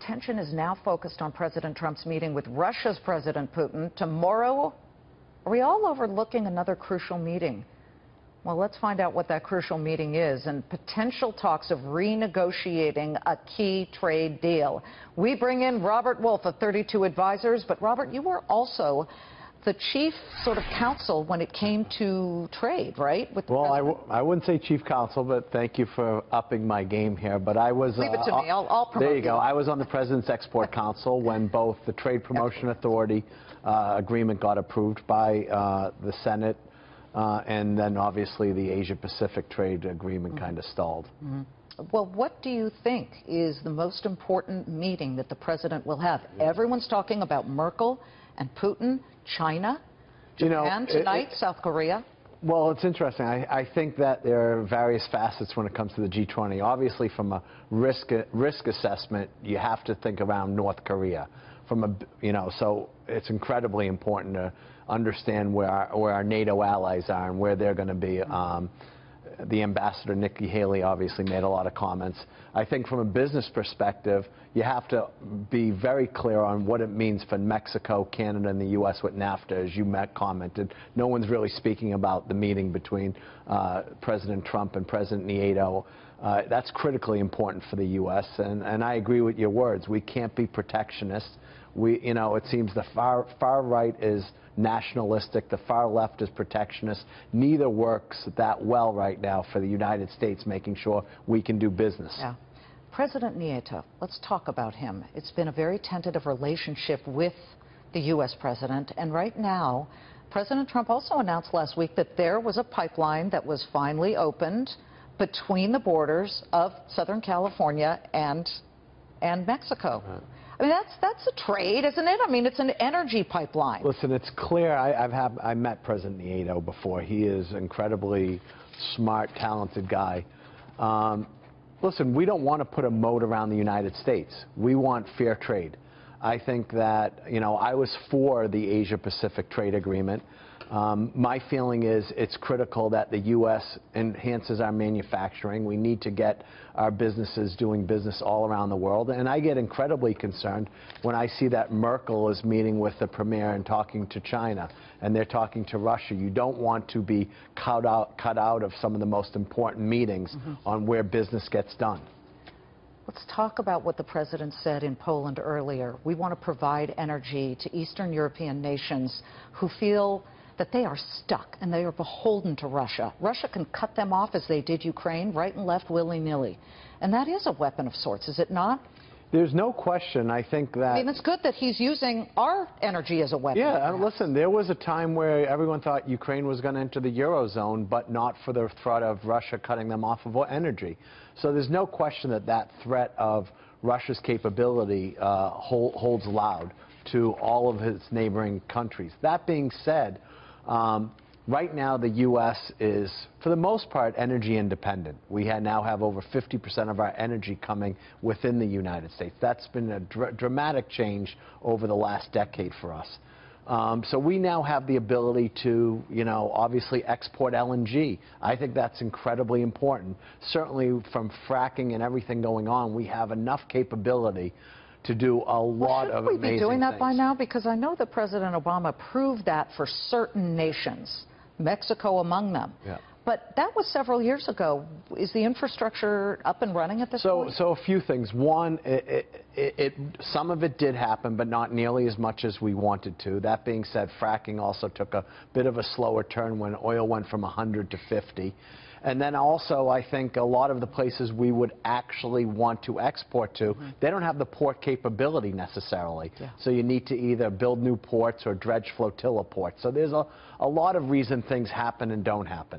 Attention is now focused on President Trump's meeting with Russia's President Putin tomorrow. Are we all overlooking another crucial meeting? Well, let's find out what that crucial meeting is and potential talks of renegotiating a key trade deal. We bring in Robert Wolf of 32 Advisors, but Robert, you were also the chief sort of counsel when it came to trade, right? Well, I wouldn't say chief counsel, but thank you for upping my game here. But I was... Leave it to me. I'll promote There you go. I was on the President's Export Council when both the Trade Promotion Authority agreement got approved by the Senate, and then obviously the Asia-Pacific trade agreement kind of stalled. Well, what do you think is the most important meeting that the president will have? Everyone's talking about Merkel and Putin, China, Japan tonight, South Korea. Well, it's interesting. I think that there are various facets when it comes to the G20. Obviously, from a risk assessment, you have to think around North Korea. So it's incredibly important to understand where our NATO allies are and where they're going to be. The ambassador, Nikki Haley, obviously made a lot of comments. I think from a business perspective, you have to be very clear on what it means for Mexico, Canada, and the U.S. with NAFTA, as you commented. No one's really speaking about the meeting between President Trump and President Nieto. That's critically important for the U.S., and I agree with your words. We can't be protectionist. It seems the far right is nationalistic, the far left is protectionist. Neither works that well right now for the United States, making sure we can do business. Yeah. President Nieto, let's talk about him. It's been a very tentative relationship with the U.S. president, and right now, President Trump also announced last week that there was a pipeline that was finally opened between the borders of Southern California and Mexico. I mean, that's a trade, isn't it? I mean, it's an energy pipeline. Listen, it's clear. I met President Nieto before. He is an incredibly smart, talented guy. Listen, we don't want to put a moat around the United States. We want fair trade. I think that, I was for the Asia-Pacific trade agreement. My feeling is it's critical that the U.S. enhances our manufacturing. We need to get our businesses doing business all around the world. And I get incredibly concerned when I see that Merkel is meeting with the premier and talking to China, and they're talking to Russia. You don't want to be cut out of some of the most important meetings on where business gets done. Let's talk about what the president said in Poland earlier. We want to provide energy to Eastern European nations who feel that they are stuck and they are beholden to Russia. Russia can cut them off as they did Ukraine, right and left, willy-nilly. And that is a weapon of sorts, is it not? There's no question. I think that... I mean, it's good that he's using our energy as a weapon. Yeah, listen, there was a time where everyone thought Ukraine was going to enter the Eurozone, but not for the threat of Russia cutting them off of energy. So there's no question that that threat of Russia's capability holds loud to all of its neighboring countries. That being said, right now, the U.S. is, for the most part, energy independent. We now have over 50% of our energy coming within the United States. That's been a dramatic change over the last decade for us. So we now have the ability to, obviously export LNG. I think that's incredibly important. Certainly from fracking and everything going on, we have enough capability to do a lot of amazing things. Shouldn't we be doing that by now? Because I know that President Obama proved that for certain nations, Mexico among them. Yeah. But that was several years ago. Is the infrastructure up and running at this point? So a few things. One, some of it did happen, but not nearly as much as we wanted to. That being said, fracking also took a bit of a slower turn when oil went from 100 to 50. And then also, I think a lot of the places we would actually want to export to, they don't have the port capability necessarily. Yeah. So you need to either build new ports or dredge flotilla ports. So there's a lot of reason things happen and don't happen.